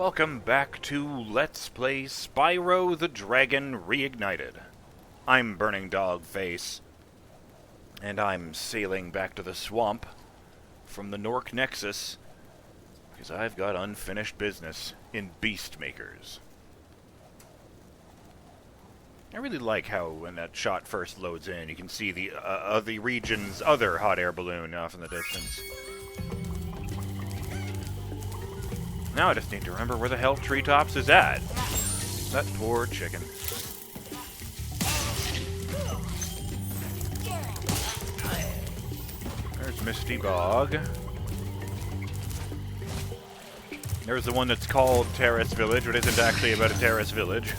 Welcome back to Let's Play Spyro the Dragon Reignited. I'm BurningDogFace, and I'm sailing back to the swamp from the Gnorc Nexus, because I've got unfinished business in Beast Makers. I really like how when that shot first loads in, you can see the region's other hot air balloon off in the distance. Now I just need to remember where the hell Treetops is at. That poor chicken. There's Misty Bog. There's the one that's called Terrace Village, but isn't actually about a terrace village.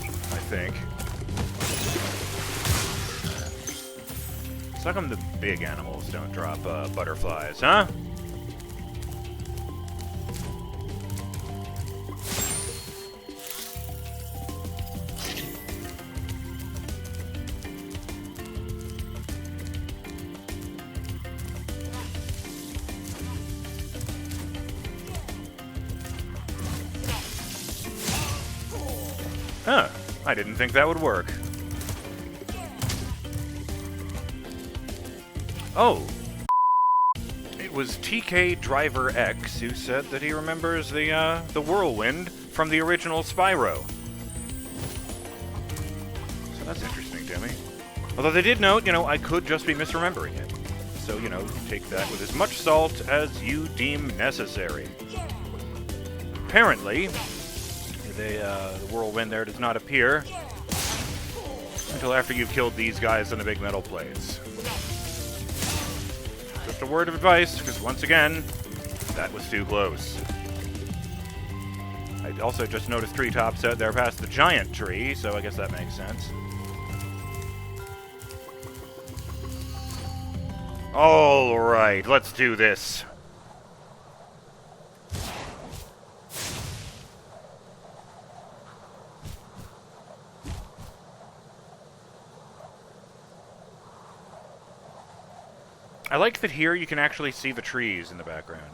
I think. So how come the big animals don't drop butterflies, huh? Huh. I didn't think that would work. Oh. It was TK Driver X who said that he remembers the whirlwind from the original Spyro. So that's interesting to me. Although they did note, I could just be misremembering it. So, take that with as much salt as you deem necessary. Apparently, the whirlwind there does not appear until after you've killed these guys on the big metal plates. Just a word of advice, because once again, that was too close. I also just noticed Treetops out there past the giant tree, so I guess that makes sense. Alright, let's do this. I like that here you can actually see the trees in the background.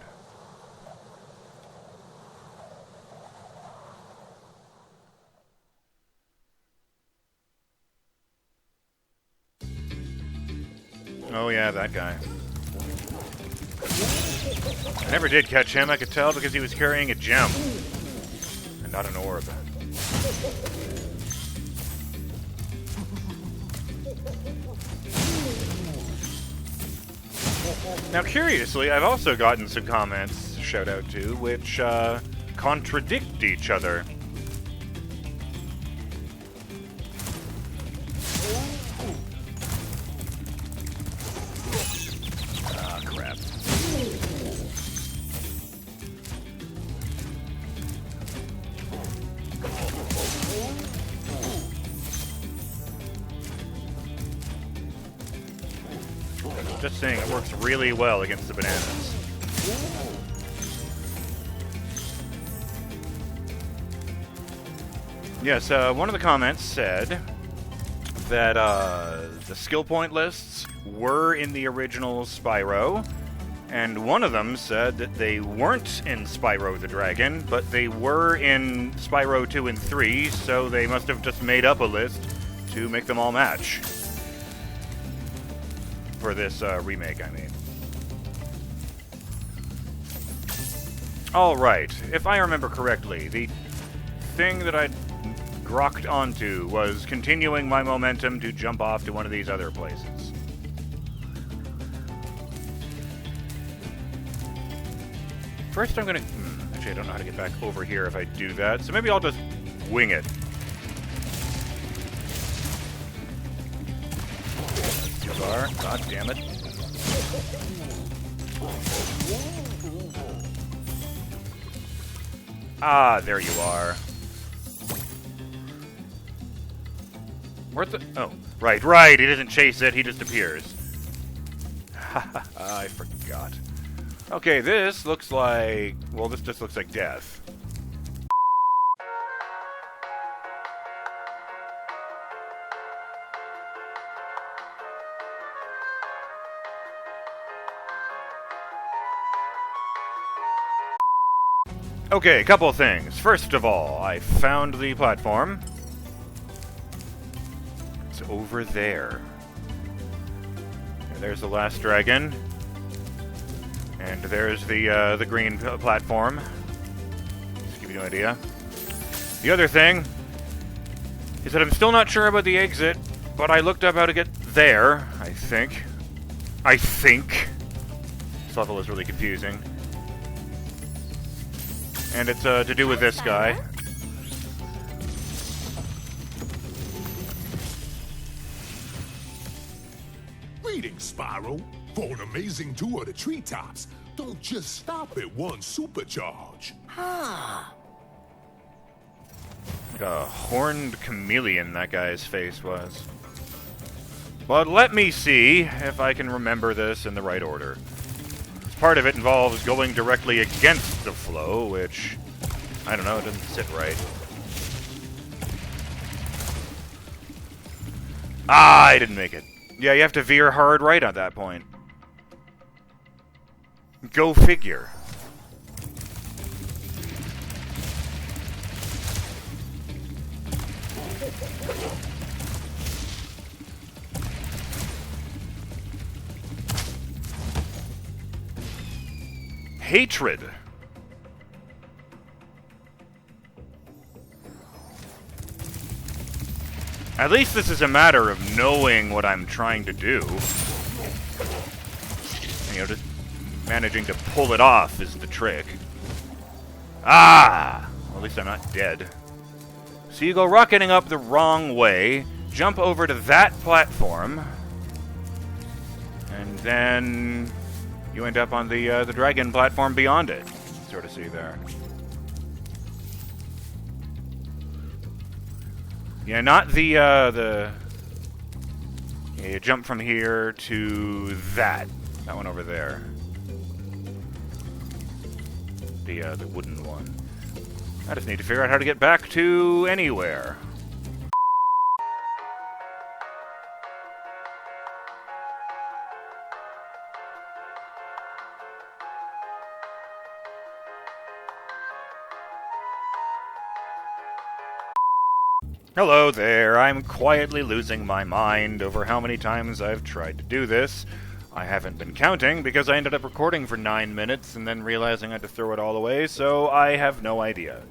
Oh yeah, that guy. I never did catch him, I could tell, because he was carrying a gem. And not an orb. Now, curiously, I've also gotten some comments, shout out to, which contradict each other. Ah, crap. Just saying, it works really well against the bananas. Yes, one of the comments said that the skill point lists were in the original Spyro, and one of them said that they weren't in Spyro the Dragon, but they were in Spyro 2 and 3, so they must have just made up a list to make them all match. For this remake, I mean. Alright, if I remember correctly, the thing that I grokked onto was continuing my momentum to jump off to one of these other places. First I'm gonna... actually, I don't know how to get back over here if I do that, so maybe I'll just wing it. God damn it. Ah, there you are. Where's the... oh, right, he doesn't chase it, he just appears. I forgot. Okay, this looks like... well, this just looks like death. Okay, a couple of things. First of all, I found the platform. It's over there. And there's the last dragon. And there's the green platform. Just to give you an idea. The other thing is that I'm still not sure about the exit, but I looked up how to get there, I think. This level is really confusing. And it's to do with this guy. Greetings, Spyro. For an amazing tour of the treetops, don't just stop at one supercharge. Like a horned chameleon that guy's face was. But let me see if I can remember this in the right order. Part of it involves going directly against the flow, which, I don't know, it doesn't sit right. Ah, I didn't make it. Yeah, you have to veer hard right at that point. Go figure. Hatred. At least this is a matter of knowing what I'm trying to do. You know, just managing to pull it off is the trick. Ah! Well, at least I'm not dead. So you go rocketing up the wrong way, jump over to that platform, and then you end up on the dragon platform beyond it. Sort of see there. Yeah, not yeah, you jump from here to that one over there. The wooden one. I just need to figure out how to get back to anywhere. Hello there, I'm quietly losing my mind over how many times I've tried to do this. I haven't been counting because I ended up recording for 9 minutes and then realizing I had to throw it all away, so I have no idea.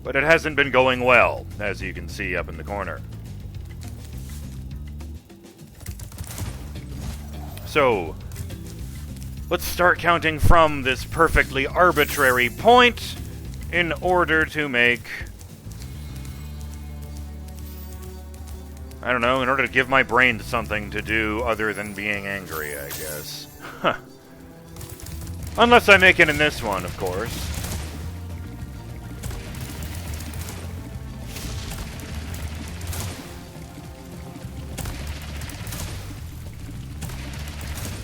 But it hasn't been going well, as you can see up in the corner. So, let's start counting from this perfectly arbitrary point in order to make... I don't know, in order to give my brain something to do other than being angry, I guess. Huh. Unless I make it in this one, of course.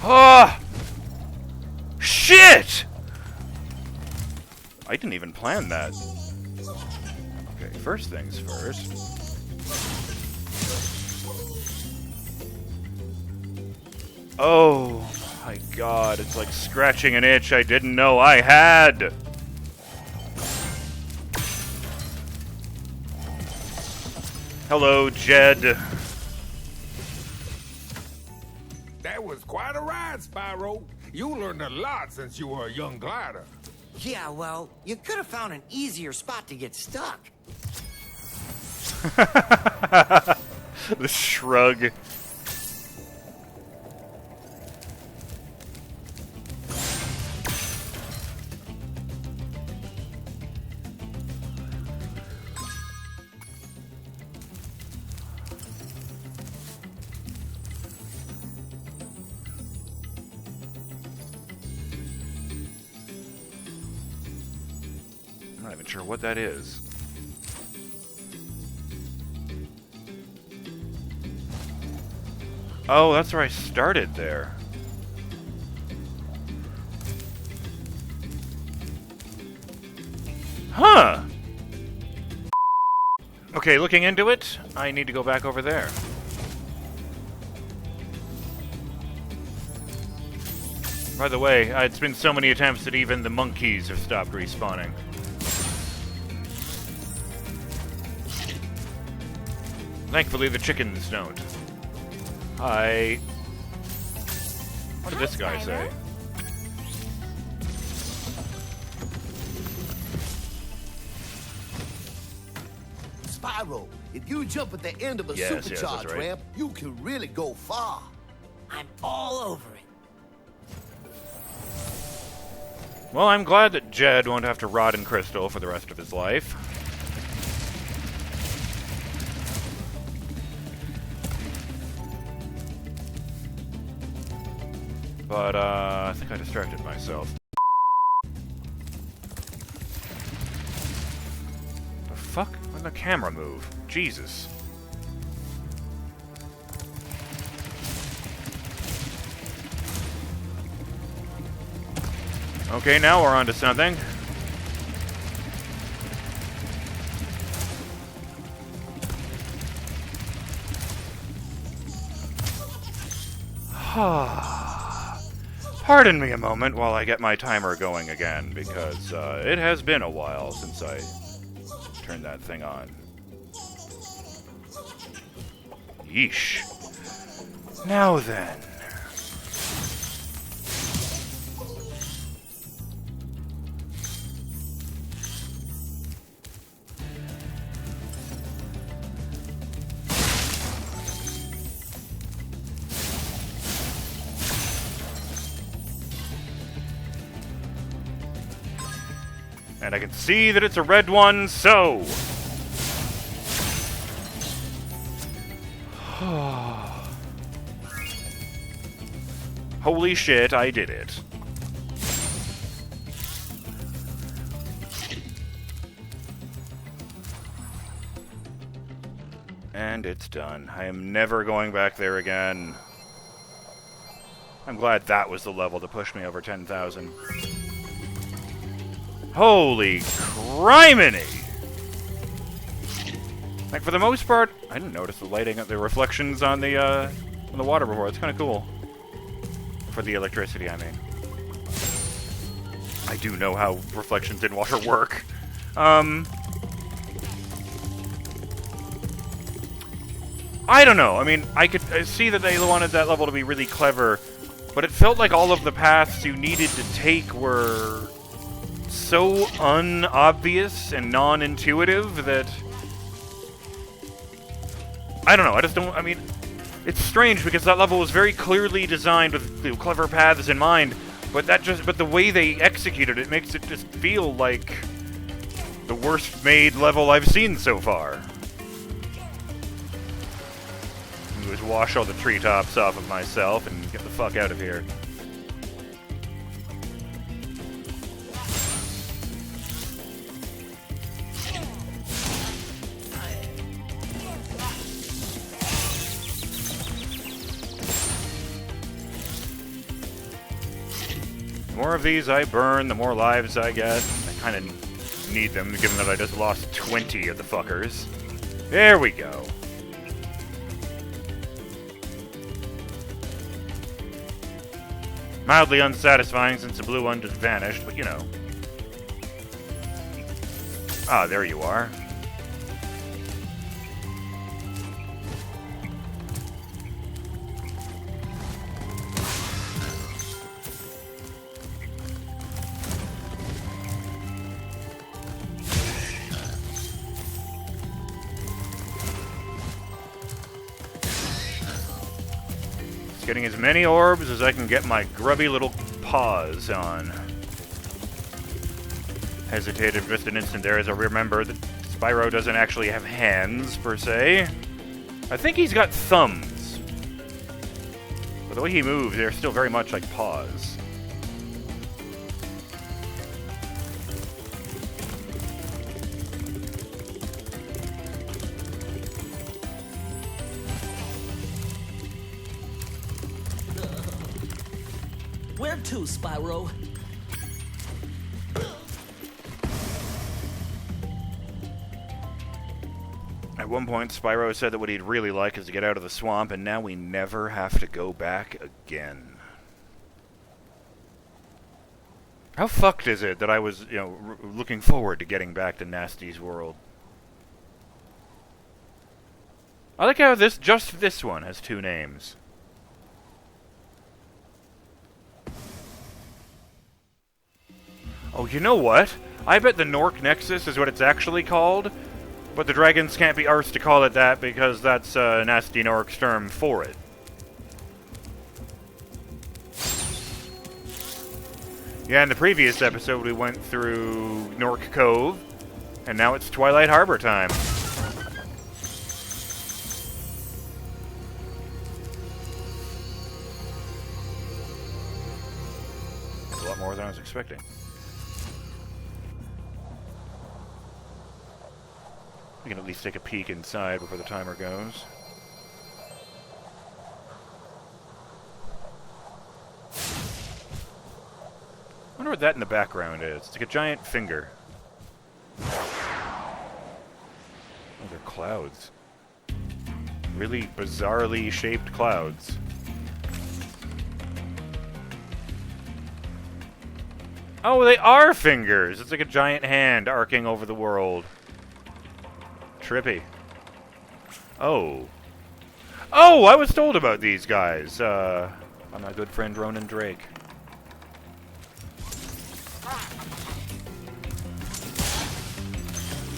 Ah! Shit! I didn't even plan that. Okay, first things first. Oh my god, it's like scratching an itch I didn't know I had! Hello, Jed. That was quite a ride, Spyro. You learned a lot since you were a young glider. Yeah, well, you could have found an easier spot to get stuck. The shrug. I'm not even sure what that is. Oh, that's where I started there. Huh! Okay, looking into it, I need to go back over there. By the way, it's been so many attempts that even the monkeys have stopped respawning. Thankfully, the chickens don't. Hi. What did this guy say? Spyro, if you jump at the end of a Yes, supercharge that's right. ramp, you can really go far. I'm all over it. Well, I'm glad that Jed won't have to rot in crystal for the rest of his life. But, I think I distracted myself. The fuck? Where'd the camera move? Jesus. Okay, now we're on to something. Pardon me a moment while I get my timer going again, because it has been a while since I turned that thing on. Yeesh. Now then. And I can see that it's a red one, so... Holy shit, I did it. And it's done. I am never going back there again. I'm glad that was the level to push me over 10,000. Holy criminy! Like, for the most part, I didn't notice the lighting of the reflections on the water before. It's kind of cool. For the electricity, I mean. I do know how reflections in water work. I don't know. I mean, I see that they wanted that level to be really clever, but it felt like all of the paths you needed to take were so unobvious and non-intuitive that... I don't know, I just don't... I mean, it's strange because that level was very clearly designed with clever paths in mind, but the way they executed it makes it just feel like the worst made level I've seen so far. I'm gonna just wash all the treetops off of myself and get the fuck out of here. The more of these I burn, the more lives I get. I kind of need them, given that I just lost 20 of the fuckers. There we go. Mildly unsatisfying since the blue one just vanished, but you know. Ah, there you are. Getting as many orbs as I can get my grubby little paws on. Hesitated for just an instant there as I remember that Spyro doesn't actually have hands, per se. I think he's got thumbs. But the way he moves, they're still very much like paws. Where to, Spyro? At one point, Spyro said that what he'd really like is to get out of the swamp, and now we never have to go back again. How fucked is it that I was, looking forward to getting back to Gnasty's world? I like how just this one has 2 names. Oh, you know what? I bet the Gnorc Nexus is what it's actually called, but the dragons can't be arsed to call it that because that's Gnasty Gnorc's term for it. Yeah, in the previous episode we went through Gnorc Cove, and now it's Twilight Harbor time. A lot more than I was expecting. We can at least take a peek inside before the timer goes. I wonder what that in the background is. It's like a giant finger. Oh, they're clouds. Really bizarrely shaped clouds. Oh, they are fingers! It's like a giant hand arcing over the world. Trippy. Oh. Oh, I was told about these guys. By my good friend Ronan Drake.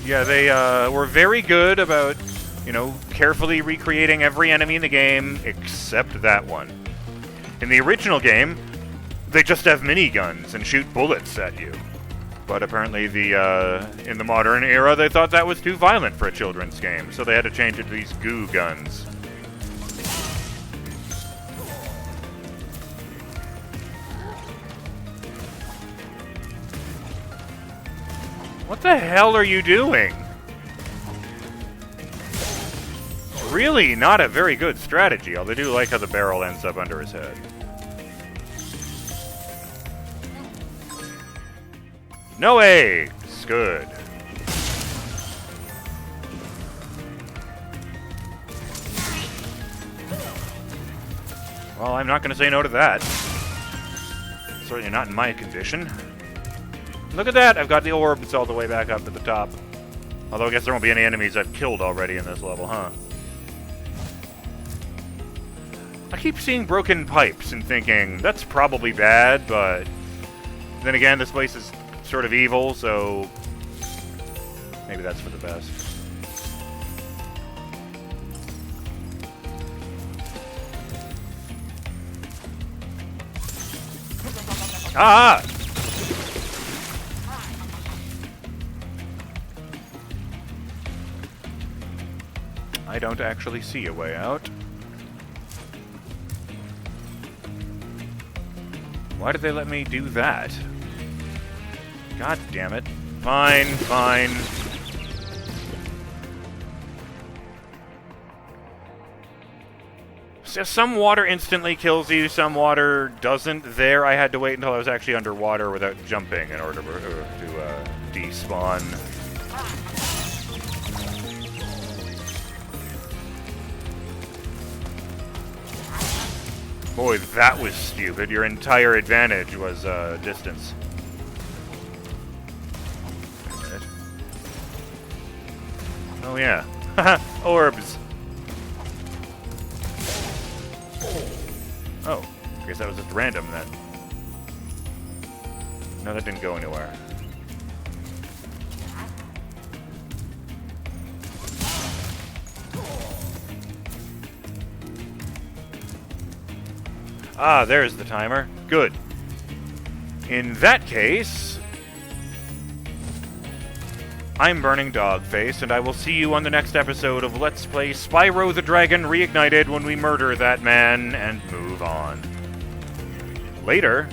Yeah, they were very good about, carefully recreating every enemy in the game except that one. In the original game, they just have miniguns and shoot bullets at you. But apparently in the modern era, they thought that was too violent for a children's game, so they had to change it to these goo guns. What the hell are you doing? Really not a very good strategy, although I do like how the barrel ends up under his head. No eggs! Good. Well, I'm not going to say no to that. Certainly not in my condition. Look at that! I've got the orbs all the way back up to the top. Although I guess there won't be any enemies I've killed already in this level, huh? I keep seeing broken pipes and thinking, that's probably bad, but... then again, this place is sort of evil, so... maybe that's for the best. Ah! I don't actually see a way out. Why did they let me do that? God damn it. Fine, fine. So some water instantly kills you, some water doesn't. There, I had to wait until I was actually underwater without jumping in order to despawn. Boy, that was stupid. Your entire advantage was distance. Wait a minute. Oh yeah. Haha, orbs. Oh, I guess that was just random then. No, that didn't go anywhere. Ah, there's the timer. Good. In that case, I'm BurningDogFace, and I will see you on the next episode of Let's Play Spyro the Dragon Reignited when we murder that man and move on. Later.